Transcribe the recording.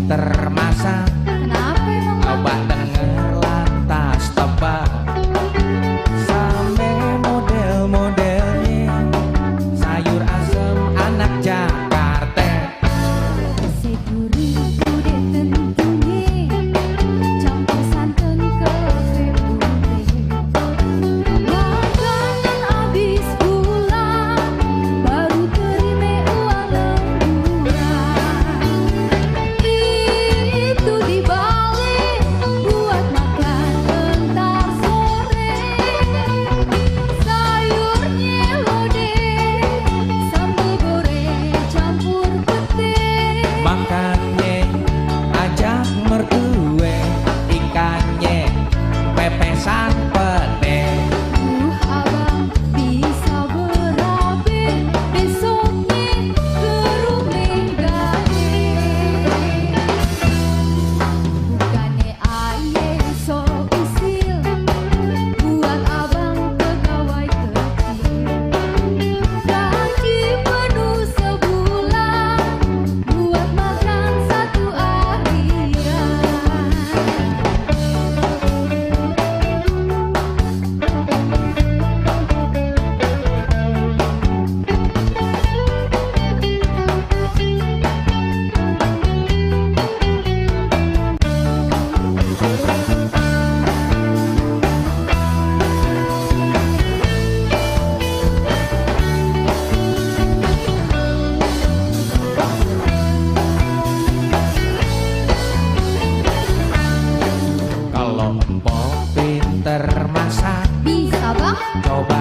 Termasak. Kenapa emang? Coba denger lantas tebak. Sampai model-modelnya sayur asem anak Jakarta. Seguri kude tentunya campur santan ke putih. Makanan habis pulang baru terima uang lemburan. Itu dibalik buat makan entar sore. Sayurnya lodeh, sambal goreng campur petai. Makannya ajak mertue, ikannya pepesan pete. Abang bisa berabe besoknya ke rumah gade. Bukannya aye sok usil buat abang pegawai kecil. Gaji penuh sebulan buat makan satu harian. Kalau empok pinter masak, Bisa bang? coba